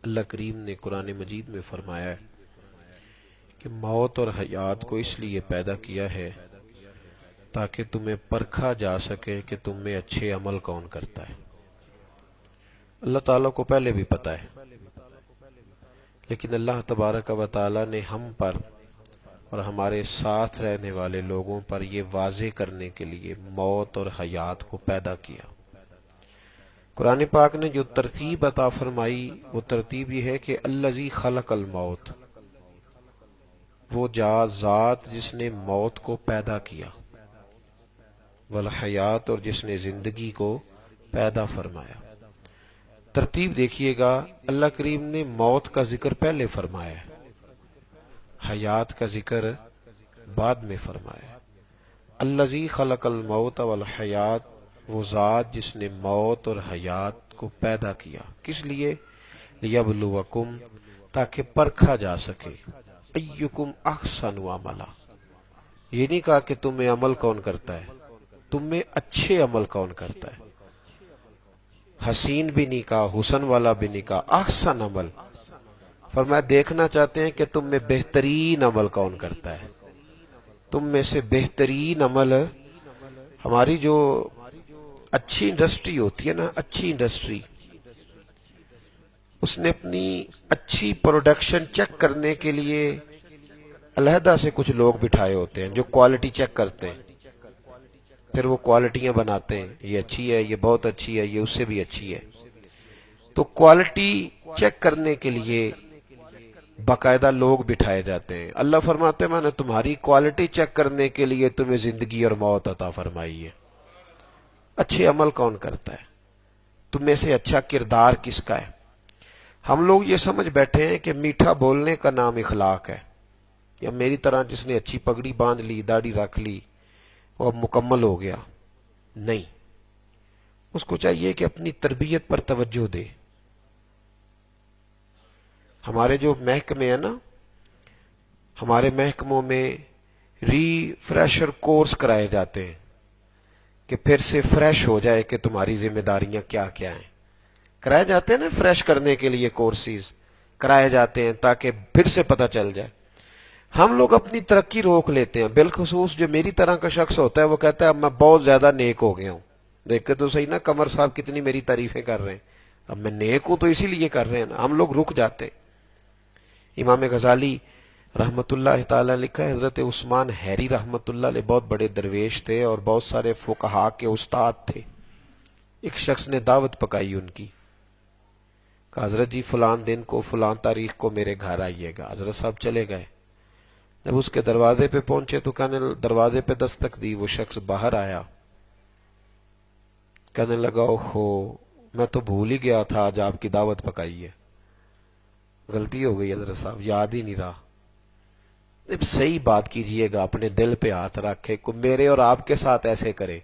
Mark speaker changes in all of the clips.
Speaker 1: اللہ کریم نے قرآن مجید میں فرمایا ہے کہ موت اور حیات کو اس لیے پیدا کیا ہے تاکہ تمہیں پرکھا جا سکے کہ تم میں اچھے عمل کون کرتا ہے۔ اللہ تعالیٰ کو پہلے بھی پتا ہے، لیکن اللہ تبارک و تعالیٰ نے ہم پر اور ہمارے ساتھ رہنے والے لوگوں پر یہ واضح کرنے کے لیے موت اور حیات کو پیدا کیا۔ قرآن پاک نے جو ترتیب عطا فرمائی وہ ترتیب یہ ہے کہ الذی خلق الموت، وہ ذات جس نے موت کو پیدا کیا، والحیات، اور جس نے زندگی کو پیدا فرمایا۔ ترتیب دیکھیے گا، اللہ کریم نے موت کا ذکر پہلے فرمایا ہے، حیات کا ذکر بعد میں فرمایا۔ الذی خلق الموت والحیات، وہ ذات جس نے موت اور حیات کو پیدا کیا، کس لیے؟ لیبلوکم، تاکہ پرکھا جا سکے، ایکم احسن عملا، یہ نہیں کہا کہ تم میں عمل کون کرتا ہے، تم میں اچھے عمل کون کرتا ہے، حسین بھی نہیں کہا، حسن والا بھی نہیں کہا، احسن عمل فرمایا۔ دیکھنا چاہتے ہیں کہ تم میں بہترین عمل کون کرتا ہے، تم میں سے بہترین عمل۔ ہماری جو اچھی انڈسٹری ہوتی ہے نا، اچھی انڈسٹری، اس نے اپنی اچھی پروڈکشن چیک کرنے کے لیے علیحدہ سے کچھ لوگ بٹھائے ہوتے ہیں جو کوالٹی چیک کرتے ہیں، پھر وہ کوالٹیاں بناتے ہیں، یہ اچھی ہے، یہ بہت اچھی ہے، یہ اس سے بھی اچھی ہے۔ تو کوالٹی چیک کرنے کے لیے باقاعدہ لوگ بٹھائے جاتے ہیں۔ اللہ فرماتے ہیں میں نے تمہاری کوالٹی چیک کرنے کے لیے تمہیں زندگی اور موت عطا فرمائی ہے۔ اچھے عمل کون کرتا ہے، تم میں سے اچھا کردار کس کا ہے؟ ہم لوگ یہ سمجھ بیٹھے ہیں کہ میٹھا بولنے کا نام اخلاق ہے، یا میری طرح جس نے اچھی پگڑی باندھ لی، داڑھی رکھ لی، وہ اب مکمل ہو گیا۔ نہیں، اس کو چاہیے کہ اپنی تربیت پر توجہ دے۔ ہمارے جو محکمے ہیں نا، ہمارے محکموں میں ری فریشر کورس کرائے جاتے ہیں کہ پھر سے فریش ہو جائے کہ تمہاری ذمہ داریاں کیا کیا ہیں۔ کرائے جاتے ہیں نا، فریش کرنے کے لیے کورسز کرائے جاتے ہیں تاکہ پھر سے پتہ چل جائے۔ ہم لوگ اپنی ترقی روک لیتے ہیں، بالخصوص جو میری طرح کا شخص ہوتا ہے وہ کہتا ہے اب میں بہت زیادہ نیک ہو گیا ہوں۔ دیکھ کے تو صحیح نا، قمر صاحب کتنی میری تعریفیں کر رہے ہیں، اب میں نیک ہوں تو اسی لیے کر رہے ہیں نا۔ ہم لوگ رک جاتے ہیں۔ امام غزالی رحمت اللہ تعالی لکھا ہے، حضرت عثمان حیری رحمت اللہ علیہ بہت بڑے درویش تھے اور بہت سارے فقہاء کے استاد تھے۔ ایک شخص نے دعوت پکائی ان کی، کہ حضرت جی فلان دن کو فلان تاریخ کو میرے گھر آئیے گا۔ حضرت صاحب چلے گئے، جب اس کے دروازے پہ پہنچے تو دروازے پہ دستک دی، وہ شخص باہر آیا، کہنے لگا اوہو میں تو بھول ہی گیا تھا آج آپ کی دعوت پکائی ہے، غلطی ہو گئی حضرت صاحب، یاد ہی نہیں رہا۔ اب صحیح بات کیجئے گا، اپنے دل پہ ہاتھ رکھے، کوئی میرے اور آپ کے ساتھ ایسے کرے۔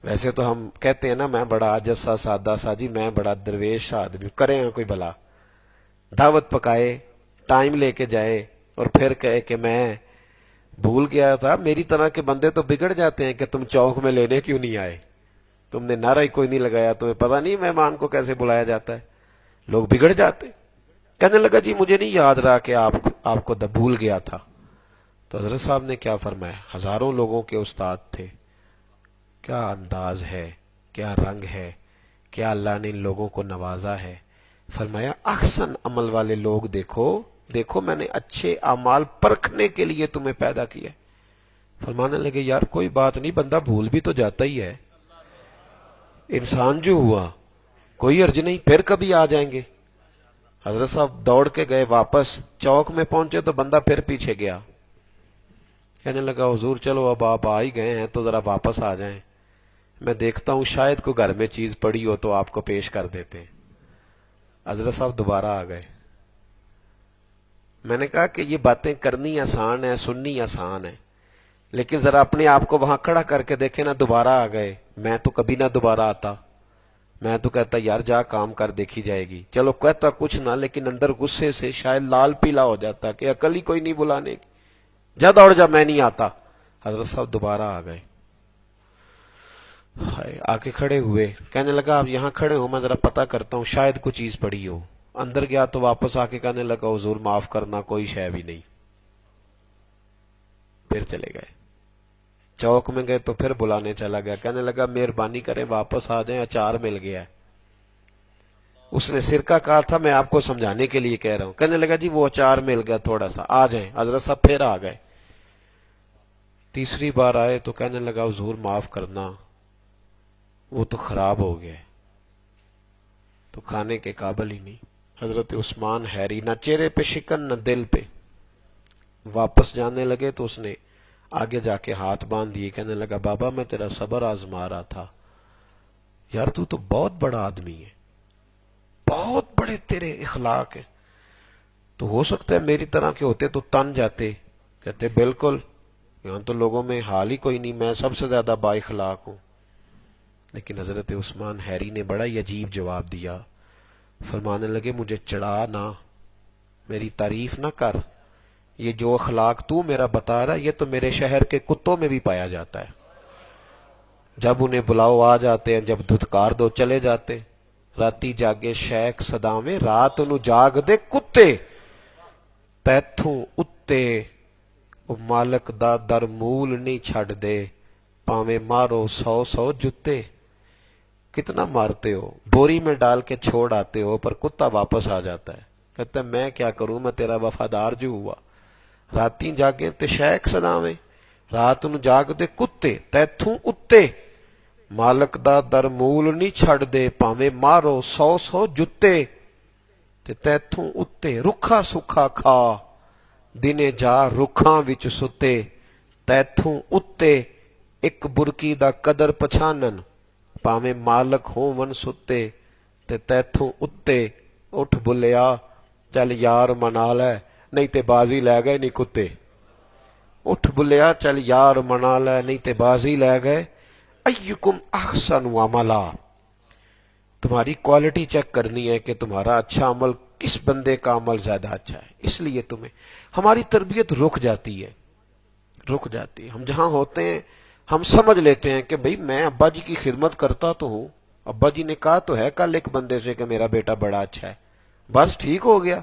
Speaker 1: ویسے تو ہم کہتے ہیں نا میں بڑا عاجز سا سادہ سا، جی میں بڑا درویش آدمی، کرے ہیں کوئی بھلا، دعوت پکائے، ٹائم لے کے جائے اور پھر کہے کہ میں بھول گیا تھا۔ میری طرح کے بندے تو بگڑ جاتے ہیں کہ تم چوک میں لینے کیوں نہیں آئے، تم نے نعرہ ہی کوئی نہیں لگایا، تمہیں پتہ نہیں مہمان کو کیسے بلایا جاتا ہے، لوگ بگڑ جاتے۔ کہنے لگا جی مجھے نہیں یاد رہا کہ آپ کو بھول گیا تھا۔ تو حضرت صاحب نے کیا فرمایا، ہزاروں لوگوں کے استاد تھے، کیا انداز ہے، کیا رنگ ہے، کیا اللہ نے ان لوگوں کو نوازا ہے۔ فرمایا احسن عمل والے لوگ دیکھو دیکھو، میں نے اچھے اعمال پرکھنے کے لیے تمہیں پیدا کیا۔ فرمانے لگے یار کوئی بات نہیں، بندہ بھول بھی تو جاتا ہی ہے، انسان جو ہوا کوئی عرض نہیں، پھر کبھی آ جائیں گے۔ حضرت صاحب دوڑ کے گئے واپس، چوک میں پہنچے تو بندہ پھر پیچھے گیا، کہنے لگا حضور چلو اب آپ آ ہی گئے ہیں تو ذرا واپس آ جائیں، میں دیکھتا ہوں شاید کوئی گھر میں چیز پڑی ہو تو آپ کو پیش کر دیتے ہیں۔ حضرت صاحب دوبارہ آ گئے۔ میں نے کہا کہ یہ باتیں کرنی آسان ہے، سننی آسان ہے، لیکن ذرا اپنے آپ کو وہاں کھڑا کر کے دیکھیں نا، دوبارہ آ گئے، میں تو کبھی نہ دوبارہ آتا، میں تو کہتا یار جا کام کر دیکھی جائے گی، چلو کہتا کچھ نہ، لیکن اندر غصے سے شاید لال پیلا ہو جاتا کہ عقل ہی کوئی نہیں بلانے کی، جا دوڑ جا میں نہیں آتا۔ حضرت صاحب دوبارہ آ گئے، ہائے، آ کے کھڑے ہوئے، کہنے لگا آپ یہاں کھڑے ہو، میں ذرا پتہ کرتا ہوں، شاید کوئی چیز پڑی ہو۔ اندر گیا تو واپس آ کے کہنے لگا حضور معاف کرنا، کوئی شے بھی نہیں۔ پھر چلے گئے۔ چوک میں گئے تو پھر بلانے چلا گیا، کہنے لگا مہربانی کریں واپس آ جائیں، اچار مل گیا ہے۔ اس نے سرکہ کہا تھا، میں آپ کو سمجھانے کے لیے کہہ رہا ہوں۔ کہنے لگا جی وہ اچار مل گیا تھوڑا سا، آ جائیں۔ حضرت صاحب پھر آ گئے، تیسری بار آئے تو کہنے لگا حضور معاف کرنا، وہ تو خراب ہو گیا ہے، تو کھانے کے قابل ہی نہیں۔ حضرت عثمان حیری، نہ چہرے پہ شکن نہ دل پہ۔ واپس جانے لگے تو اس نے آگے جا کے ہاتھ باندھ دیے، کہنے لگا بابا میں تیرا صبر آزما رہا تھا، یار تو بہت بڑا آدمی ہے، بہت بڑے تیرے اخلاق ہیں، تو ہو سکتا ہے میری طرح کے ہوتے تو تن جاتے۔ کہتے بالکل، یہاں تو لوگوں میں حال ہی کوئی نہیں، میں سب سے زیادہ با اخلاق ہوں۔ لیکن حضرت عثمان حیری نے بڑا ہی عجیب جواب دیا، فرمانے لگے مجھے چڑھا نہ، میری تعریف نہ کر، یہ جو اخلاق تو میرا بتا رہا ہے یہ تو میرے شہر کے کتوں میں بھی پایا جاتا ہے، جب انہیں بلاؤ آ جاتے ہیں، جب دھتکار دو چلے جاتے۔ راتی جاگے شیخ صداویں، رات نو جاگ دے کتے، تیتھوں اتے او مالک دا در مول نہیں چھڑ دے، پاویں مارو 100 جتے۔ کتنا مارتے ہو، بوری میں ڈال کے چھوڑ آتے ہو، پر کتا واپس آ جاتا ہے۔ کہتا ہے میں کیا کروں، میں تیرا وفادار جو ہوا۔ راتی جاگے تے شیخ صداویں، رات نو جاگ دے کتے، تیتھوں اتے مالک دا در مول نہیں چھڑ دے، پاویں مارو 100 جتے۔ تے تیتھوں اتے رکھا سکھا کھا، دنے جا رکھاں وچ ستے۔ تیتھوں اتے ایک برکی دا قدر پچھانن، پاویں مالک ہون ستے۔ تے تیتھوں اتے اٹھ بلیا، چل یار منا لے، نہیں تے بازی لے گئے نہیں کتے۔ اٹھ بلیا چل یار منا لے، نہیں تے بازی لے گئے۔ ایکم احسن عملا، تمہاری کوالٹی چیک کرنی ہے کہ تمہارا اچھا عمل کس بندے کا عمل زیادہ اچھا ہے۔ اس لیے تمہیں ہماری تربیت رک جاتی ہے، رک جاتی ہے۔ ہم جہاں ہوتے ہیں ہم سمجھ لیتے ہیں کہ بھئی میں ابا جی کی خدمت کرتا تو ہوں، ابا جی نے کہا تو ہے کل ایک بندے سے کہ میرا بیٹا بڑا اچھا ہے، بس ٹھیک ہو گیا۔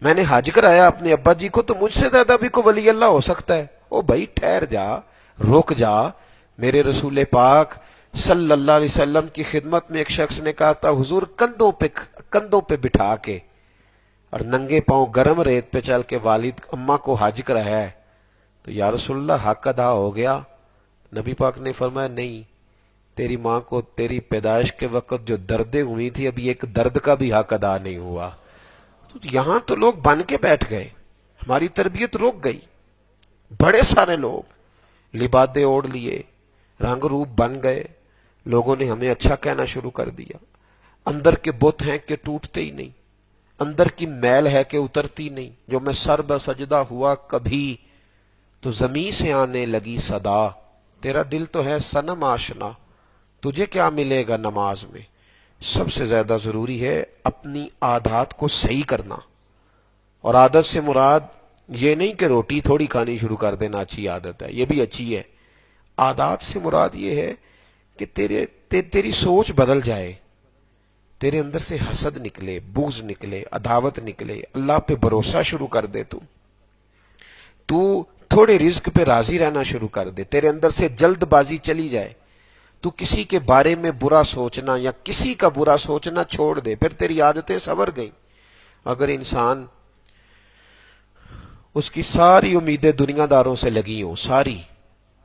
Speaker 1: میں نے حج کرایا اپنے ابا جی کو تو مجھ سے زیادہ بھی کوئی ولی اللہ ہو سکتا ہے۔ او بھائی ٹھہر جا، رک جا۔ میرے رسول پاک صلی اللہ علیہ وسلم کی خدمت میں ایک شخص نے کہا تھا حضور کندھوں پہ بٹھا کے اور ننگے پاؤں گرم ریت پہ چل کے والد اماں کو حج کرایا ہے، تو یا رسول اللہ حق ادا ہو گیا؟ نبی پاک نے فرمایا نہیں، تیری ماں کو تیری پیدائش کے وقت جو دردیں ہوئی تھی ابھی ایک درد کا بھی حق ادا نہیں ہوا۔ تو یہاں تو لوگ بن کے بیٹھ گئے، ہماری تربیت رک گئی۔ بڑے سارے لوگ لبادے اوڑھ لیے، رنگ روپ بن گئے، لوگوں نے ہمیں اچھا کہنا شروع کر دیا۔ اندر کے بت ہیں کہ ٹوٹتے ہی نہیں، اندر کی میل ہے کہ اترتی نہیں۔ جو میں سر بسجدہ ہوا کبھی تو زمین سے آنے لگی صدا، تیرا دل تو ہے صنم آشنا، تجھے کیا ملے گا نماز میں۔ سب سے زیادہ ضروری ہے اپنی عادات کو صحیح کرنا، اور عادت سے مراد یہ نہیں کہ روٹی تھوڑی کھانی شروع کر دینا اچھی عادت ہے، یہ بھی اچھی ہے۔ عادات سے مراد یہ ہے کہ تیری سوچ بدل جائے، تیرے اندر سے حسد نکلے، بغض نکلے، عداوت نکلے، اللہ پہ بھروسہ شروع کر دے، تو تھوڑے رزق پہ راضی رہنا شروع کر دے، تیرے اندر سے جلد بازی چلی جائے، تو کسی کے بارے میں برا سوچنا یا کسی کا برا سوچنا چھوڑ دے، پھر تیری عادتیں سنور گئیں۔ اگر انسان اس کی ساری امیدیں دنیا داروں سے لگی ہوں، ساری،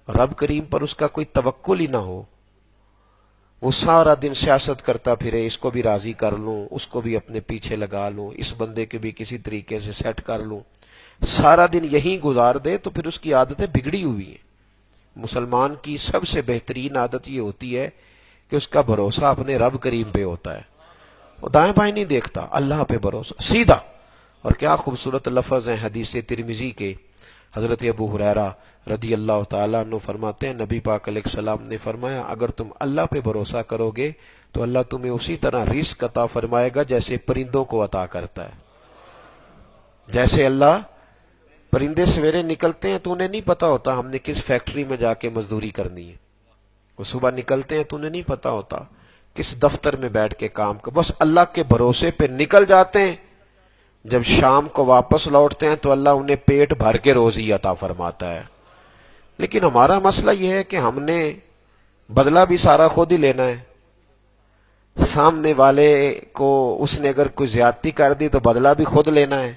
Speaker 1: رب کریم پر اس کا کوئی توکل ہی نہ ہو، وہ سارا دن سیاست کرتا پھرے، اس کو بھی راضی کر لوں، اس کو بھی اپنے پیچھے لگا لوں، اس بندے کے بھی کسی طریقے سے سیٹ کر لوں، سارا دن یہی گزار دے، تو پھر اس کی عادتیں بگڑی ہوئی ہیں۔ مسلمان کی سب سے بہترین عادت یہ ہوتی ہے کہ اس کا بھروسہ اپنے رب کریم پہ ہوتا ہے، وہ دائیں بائیں نہیں دیکھتا، اللہ پہ بھروسہ سیدھا۔ اور کیا خوبصورت لفظ ہیں حدیث ترمذی کے، حضرت ابو ہریرہ رضی اللہ تعالیٰ عنہ فرماتے ہیں نبی پاک علیہ السلام نے فرمایا اگر تم اللہ پہ بھروسہ کرو گے تو اللہ تمہیں اسی طرح رزق عطا فرمائے گا جیسے پرندوں کو عطا کرتا ہے۔ جیسے اللہ پرندے سویرے نکلتے ہیں تو انہیں نہیں پتا ہوتا ہم نے کس فیکٹری میں جا کے مزدوری کرنی ہے، وہ صبح نکلتے ہیں تو انہیں نہیں پتا ہوتا کس دفتر میں بیٹھ کے کام کر، بس اللہ کے بھروسے پہ نکل جاتے ہیں. جب شام کو واپس لوٹتے ہیں تو اللہ انہیں پیٹ بھر کے روزی عطا فرماتا ہے. لیکن ہمارا مسئلہ یہ ہے کہ ہم نے بدلہ بھی سارا خود ہی لینا ہے. سامنے والے کو اس نے اگر کوئی زیادتی کر دی تو بدلہ بھی خود لینا ہے.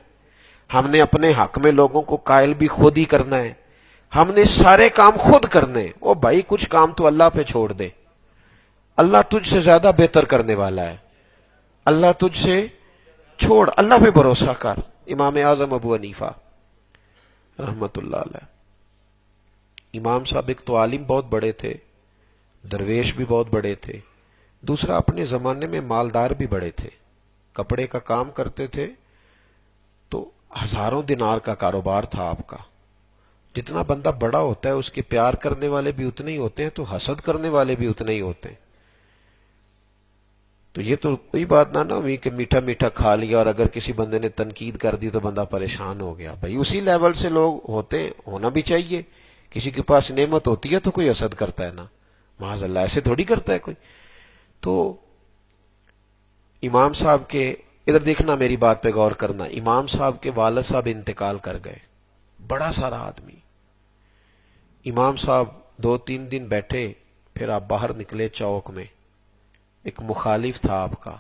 Speaker 1: ہم نے اپنے حق میں لوگوں کو قائل بھی خود ہی کرنا ہے. ہم نے سارے کام خود کرنے. او بھائی کچھ کام تو اللہ پہ چھوڑ دے، اللہ تجھ سے زیادہ بہتر کرنے والا ہے. اللہ تجھ سے چھوڑ، اللہ پہ بھروسہ کر. امام اعظم ابو حنیفہ رحمت اللہ علیہ، امام صاحب ایک تو عالم بہت بڑے تھے، درویش بھی بہت بڑے تھے، دوسرا اپنے زمانے میں مالدار بھی بڑے تھے. کپڑے کا کام کرتے تھے تو ہزاروں دینار کا کاروبار تھا آپ کا. جتنا بندہ بڑا ہوتا ہے اس کے پیار کرنے والے بھی اتنے ہی ہوتے ہیں تو حسد کرنے والے بھی اتنے ہی ہوتے ہیں. تو یہ تو کوئی بات نہ ہوئی کہ میٹھا میٹھا کھا لیا اور اگر کسی بندے نے تنقید کر دی تو بندہ پریشان ہو گیا. بھائی اسی لیول سے لوگ ہوتے ہیں، ہونا بھی چاہیے. کسی کے پاس نعمت ہوتی ہے تو کوئی حسد کرتا ہے نا، معاذ اللہ ایسے تھوڑی کرتا ہے کوئی. تو امام صاحب کے ادھر دیکھنا، میری بات پہ غور کرنا. امام صاحب کے والد صاحب انتقال کر گئے، بڑا سارا آدمی. امام صاحب 2-3 دن بیٹھے، پھر آپ باہر نکلے چوک میں. ایک مخالف تھا آپ کا،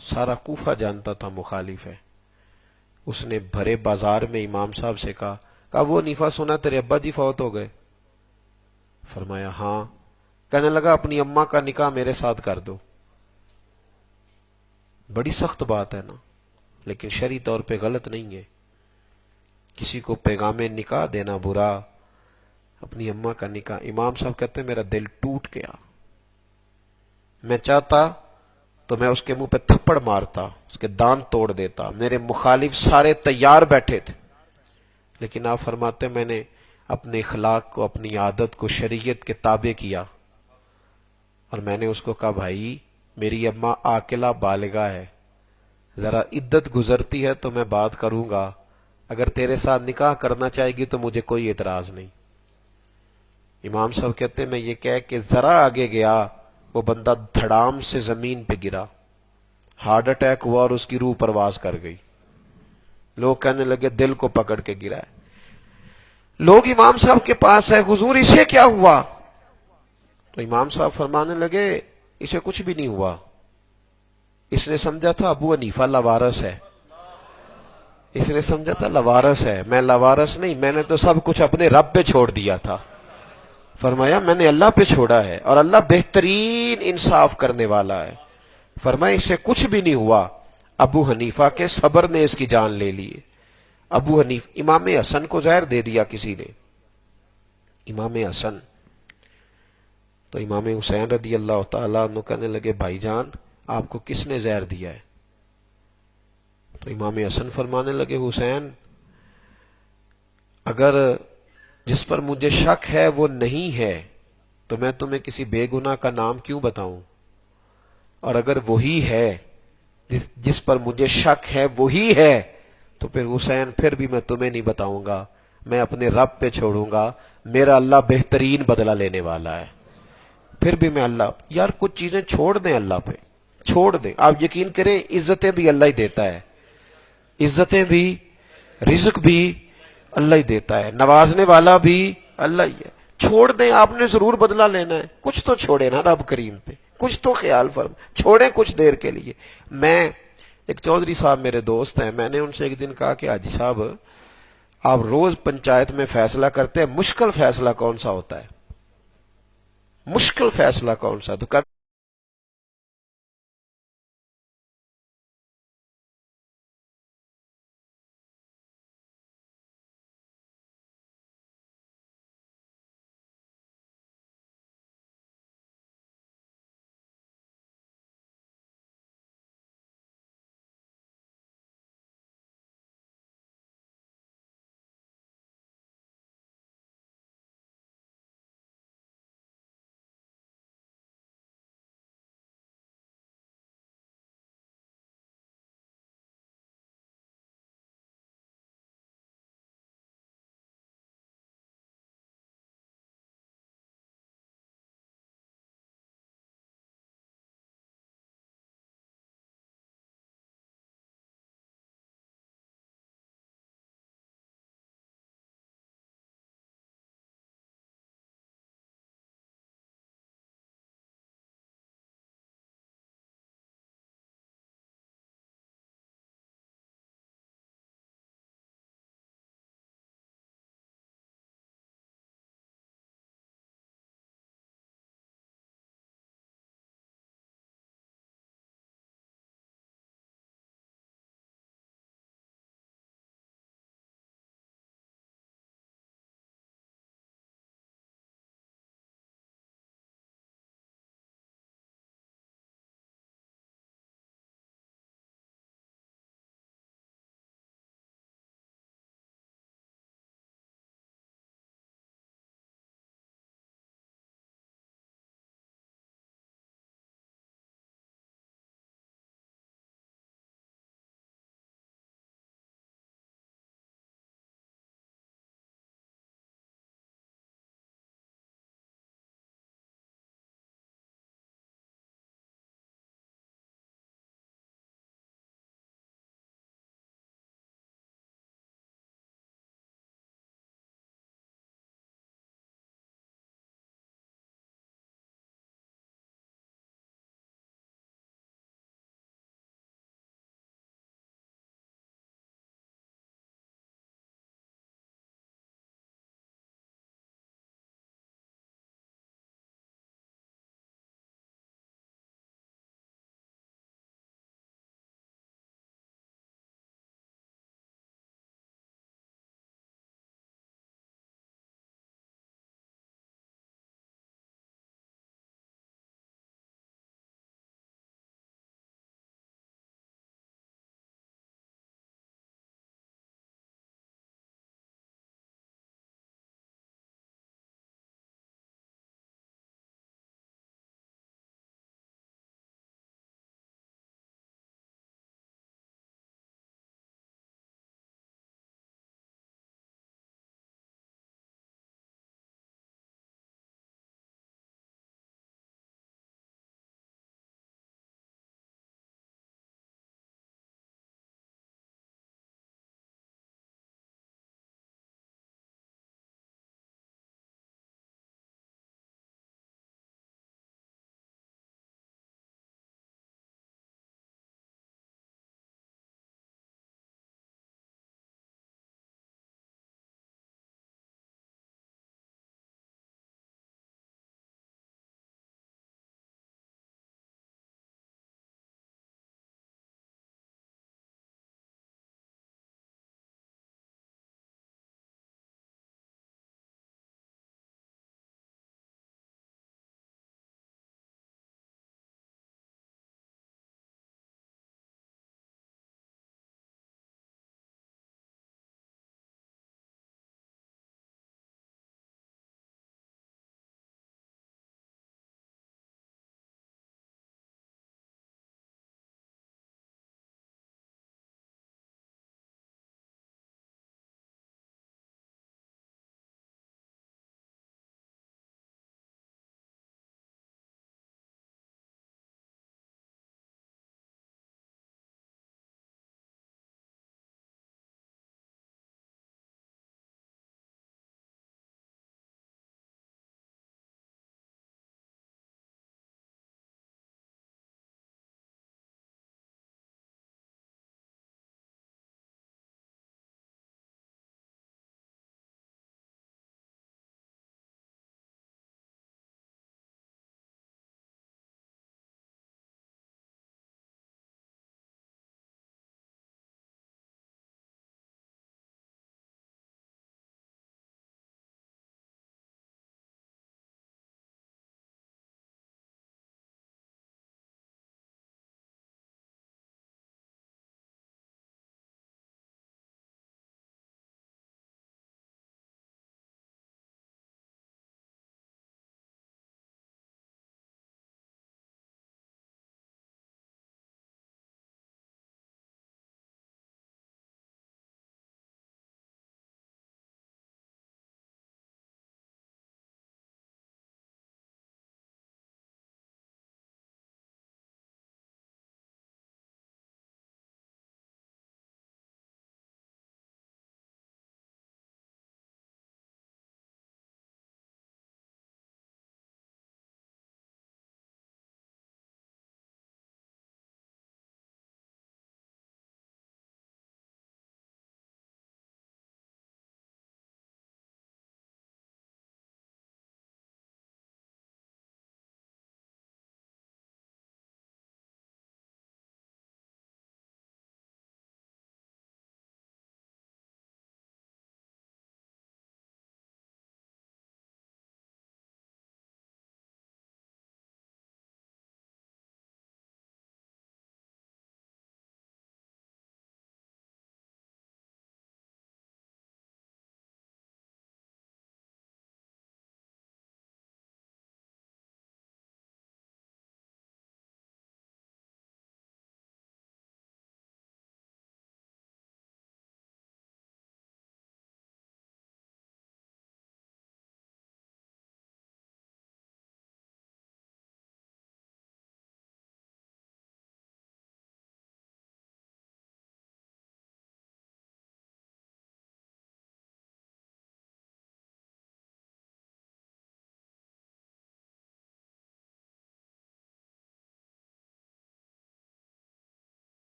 Speaker 1: سارا کوفہ جانتا تھا مخالف ہے. اس نے بھرے بازار میں امام صاحب سے کہا وہ حنیفہ سنا تیرے ابا جی فوت ہو گئے؟ فرمایا ہاں. کہنے لگا اپنی اماں کا نکاح میرے ساتھ کر دو. بڑی سخت بات ہے نا، لیکن شرعی طور پہ غلط نہیں ہے. کسی کو پیغام نکاح دینا برا، اپنی اماں کا نکاح. امام صاحب کہتے ہیں میرا دل ٹوٹ گیا. میں چاہتا تو میں اس کے منہ پہ تھپڑ مارتا، اس کے دانت توڑ دیتا. میرے مخالف سارے تیار بیٹھے تھے، لیکن آپ فرماتے میں نے اپنے اخلاق کو، اپنی عادت کو شریعت کے تابع کیا اور میں نے اس کو کہا بھائی میری اماں عاقلہ بالغہ ہے، ذرا عدت گزرتی ہے تو میں بات کروں گا، اگر تیرے ساتھ نکاح کرنا چاہے گی تو مجھے کوئی اعتراض نہیں. امام صاحب کہتے ہیں میں یہ کہہ کہ ذرا آگے گیا، وہ بندہ دھڑام سے زمین پہ گرا، ہارٹ اٹیک ہوا اور اس کی روح پرواز کر گئی. لوگ کہنے لگے دل کو پکڑ کے گرا ہے. لوگ امام صاحب کے پاس ہے، حضور اسے کیا ہوا؟ تو امام صاحب فرمانے لگے اسے کچھ بھی نہیں ہوا. اس نے سمجھا تھا ابو حنیفہ لوارث ہے، اس نے سمجھا تھا لوارث ہے. میں لوارث نہیں، میں نے تو سب کچھ اپنے رب پہ چھوڑ دیا تھا. فرمایا میں نے اللہ پہ چھوڑا ہے اور اللہ بہترین انصاف کرنے والا ہے. فرمایا اسے کچھ بھی نہیں ہوا. ابو حنیفہ کے صبر نے اس کی جان لے لی. ابو حنیفہ، امام حسن کو زہر دے دیا کسی نے، امام حسن. تو امام حسین رضی اللہ تعالیٰ عنہ کہنے لگے بھائی جان آپ کو کس نے زہر دیا ہے؟ تو امام حسن فرمانے لگے حسین اگر جس پر مجھے شک ہے وہ نہیں ہے تو میں تمہیں کسی بے گناہ کا نام کیوں بتاؤں، اور اگر وہی ہے جس پر مجھے شک ہے وہی ہے تو پھر حسین پھر بھی میں تمہیں نہیں بتاؤں گا، میں اپنے رب پہ چھوڑوں گا. میرا اللہ بہترین بدلہ لینے والا ہے. پھر بھی میں اللہ، یار کچھ چیزیں چھوڑ دیں، اللہ پہ چھوڑ دیں. آپ یقین کریں عزتیں بھی اللہ ہی دیتا ہے، عزتیں بھی، رزق بھی اللہ ہی دیتا ہے، نوازنے والا بھی اللہ ہی ہے. چھوڑ دیں، آپ نے ضرور بدلہ لینا ہے. کچھ تو چھوڑے نا رب کریم پہ، کچھ تو خیال فرم چھوڑیں کچھ دیر کے لیے. میں ایک چودھری صاحب میرے دوست ہیں، میں نے ان سے ایک دن کہا کہ حاجی صاحب آپ روز پنچایت میں فیصلہ کرتے ہیں، مشکل فیصلہ کون سا ہوتا ہے؟ مشکل فیصلہ کون سا؟ تو